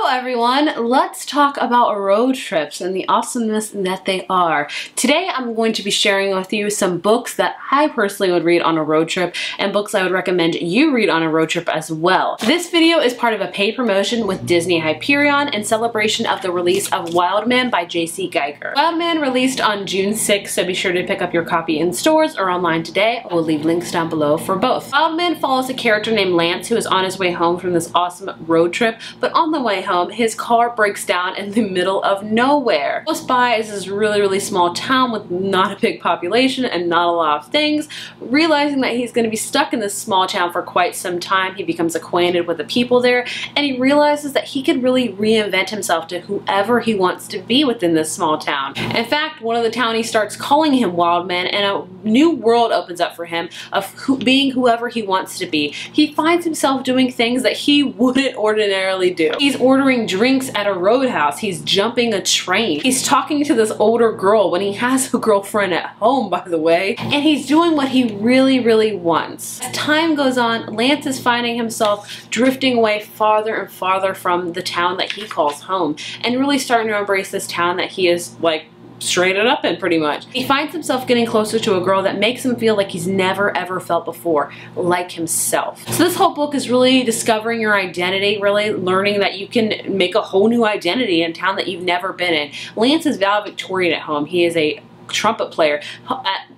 everyone, let's talk about road trips and the awesomeness that they are. Today I'm going to be sharing with you some books that I personally would read on a road trip and books I would recommend you read on a road trip as well. This video is part of a paid promotion with Disney Hyperion in celebration of the release of Wildman by JC Geerer. Wildman released on June 6th, so be sure to pick up your copy in stores or online today. I will leave links down below for both. Wildman follows a character named Lance who is on his way home from this awesome road trip, but on the way home his car breaks down in the middle of nowhere. Close by is this really small town with not a big population and not a lot of things. Realizing that he's going to be stuck in this small town for quite some time, he becomes acquainted with the people there and he realizes that he can really reinvent himself to whoever he wants to be within this small town. In fact, one of the townies starts calling him Wildman and a new world opens up for him of being whoever he wants to be. He finds himself doing things that he wouldn't ordinarily do. He's ordering drinks at a roadhouse. He's jumping a train. He's talking to this older girl when he has a girlfriend at home, by the way. And he's doing what he really wants. As time goes on, Lance is finding himself drifting away farther and farther from the town that he calls home and really starting to embrace this town that he is like straight it up in pretty much. He finds himself getting closer to a girl that makes him feel like he's never ever felt before, like himself. So this whole book is really discovering your identity, really learning that you can make a whole new identity in a town that you've never been in. Lance is valedictorian at home. He is a trumpet player.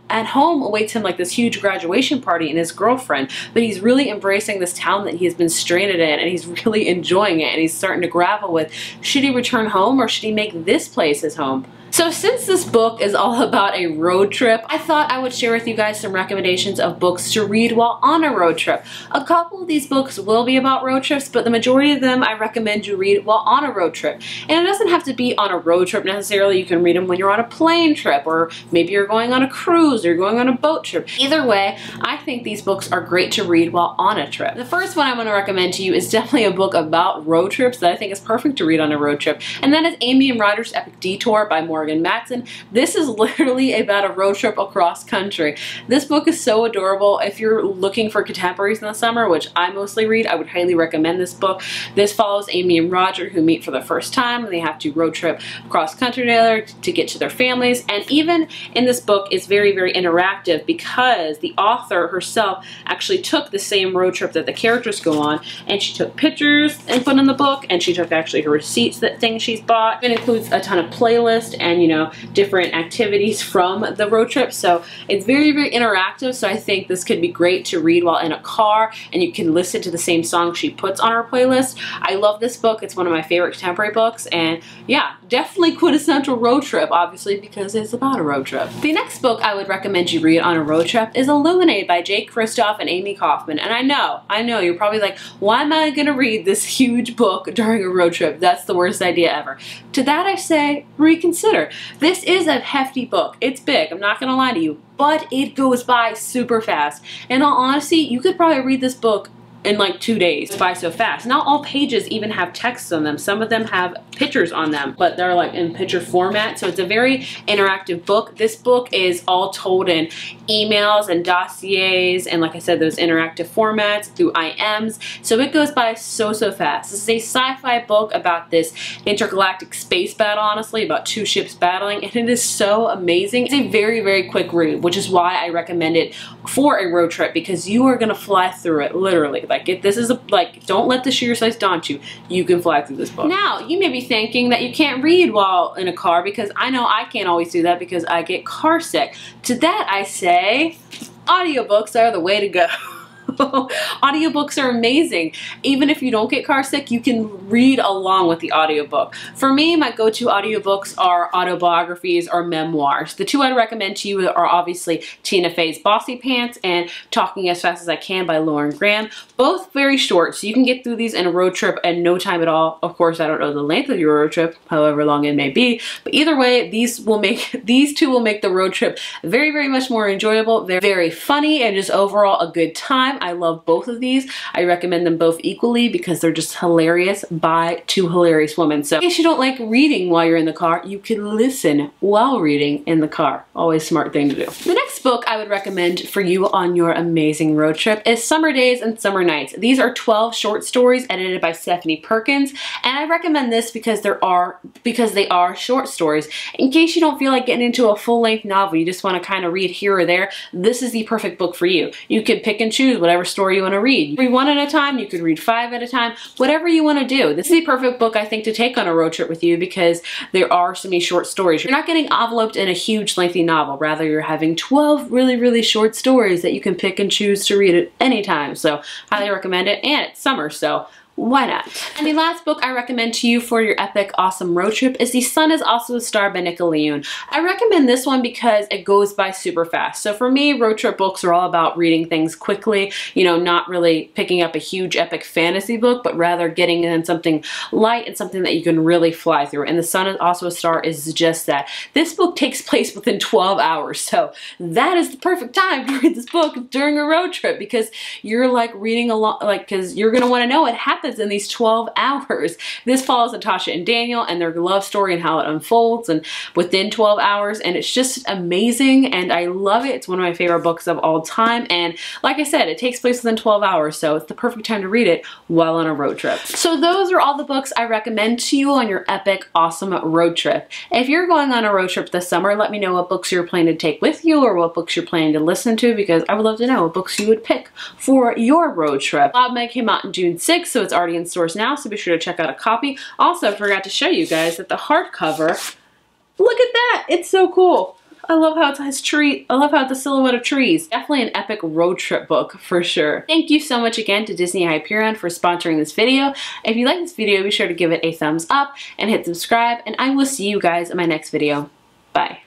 At home awaits him like this huge graduation party and his girlfriend, but he's really embracing this town that he has been stranded in and he's really enjoying it, and he's starting to grapple with, should he return home or should he make this place his home? So since this book is all about a road trip, I thought I would share with you guys some recommendations of books to read while on a road trip. A couple of these books will be about road trips, but the majority of them I recommend you read while on a road trip. And it doesn't have to be on a road trip necessarily. You can read them when you're on a plane trip, or maybe you're going on a cruise, or you're going on a boat trip. Either way, I think these books are great to read while on a trip. The first one I'm going to recommend to you is definitely a book about road trips that I think is perfect to read on a road trip, and that is Amy and Ryder's epic Detour by Morgan Matson. This is literally about a road trip across country. This book is so adorable. If you're looking for contemporaries in the summer, which I mostly read, I would highly recommend this book. This follows Amy and Roger who meet for the first time and they have to road trip across country together to get to their families. And even in this book, it's very interactive because the author herself actually took the same road trip that the characters go on, and she took pictures and put in the book, and she took actually her receipts, that things she's bought. It includes a ton of playlists and, you know, different activities from the road trip. So it's very interactive. So I think this could be great to read while in a car, and you can listen to the same song she puts on her playlist. I love this book. It's one of my favorite contemporary books, and yeah, definitely quintessential road trip, obviously, because it's about a road trip. The next book I would recommend you read on a road trip is Illuminate by Jake Kristoff and Amy Kaufman. And I know, you're probably like, why am I gonna read this huge book during a road trip? That's the worst idea ever. To that I say, reconsider. This is a hefty book. It's big, I'm not gonna lie to you, but it goes by super fast. In all honesty, you could probably read this book in like 2 days. It's by so fast. Not all pages even have text on them. Some of them have pictures on them, but they're like in picture format. So it's a very interactive book. This book is all told in emails and dossiers, and like I said, those interactive formats through IMs. So it goes by so fast. This is a sci-fi book about this intergalactic space battle, honestly, about two ships battling, and it is so amazing. It's a very quick read, which is why I recommend it for a road trip, because you are gonna fly through it, literally. Like, this is don't let the sheer size daunt you. You can fly through this book. Now, you may be thinking that you can't read while in a car, because I know I can't always do that because I get car sick. To that I say, audiobooks are the way to go. Audiobooks are amazing. Even if you don't get car sick, you can read along with the audiobook. For me, my go-to audiobooks are autobiographies or memoirs. The two I'd recommend to you are obviously Tina Fey's Bossy Pants and Talking as Fast as I Can by Lauren Graham. Both very short, so you can get through these in a road trip in no time at all. Of course, I don't know the length of your road trip, however long it may be, but either way, these two will make the road trip very much more enjoyable. They're very funny and just overall a good time. time. I love both of these. I recommend them both equally because they're just hilarious by two hilarious women. So in case you don't like reading while you're in the car, you can listen while reading in the car. Always a smart thing to do. The next book I would recommend for you on your amazing road trip is Summer Days and Summer Nights. These are 12 short stories edited by Stephanie Perkins, and I recommend this because they are short stories. In case you don't feel like getting into a full-length novel, you just want to kind of read here or there, this is the perfect book for you. You could pick and choose whatever story you want to read. Read one at a time, you could read 5 at a time, whatever you want to do. This is the perfect book, I think, to take on a road trip with you because there are so many short stories. You're not getting enveloped in a huge lengthy novel, rather you're having 12 really short stories that you can pick and choose to read at any time. So highly recommend it, and it's summer, so why not? And the last book I recommend to you for your epic, awesome road trip is The Sun is Also a Star by Nicoleone. I recommend this one because it goes by super fast. So for me, road trip books are all about reading things quickly, you know, not really picking up a huge epic fantasy book, but rather getting in something light and something that you can really fly through. And The Sun is Also a Star is just that. This book takes place within 12 hours, so that is the perfect time to read this book during a road trip because you're like reading along, like, because you're going to want to know what happens in these 12 hours. This follows Natasha and Daniel and their love story and how it unfolds and within 12 hours, and it's just amazing and I love it. It's one of my favorite books of all time, and like I said, it takes place within 12 hours, so it's the perfect time to read it while on a road trip. So those are all the books I recommend to you on your epic, awesome road trip. If you're going on a road trip this summer, let me know what books you're planning to take with you or what books you're planning to listen to, because I would love to know what books you would pick for your road trip. Wildman came out on June 6th, so it's already in stores now, so be sure to check out a copy. Also, I forgot to show you guys that the hardcover, look at that, it's so cool. I love how it has I love how it's a silhouette of trees. Definitely an epic road trip book for sure. Thank you so much again to Disney Hyperion for sponsoring this video. If you like this video, be sure to give it a thumbs up and hit subscribe, and I will see you guys in my next video. Bye.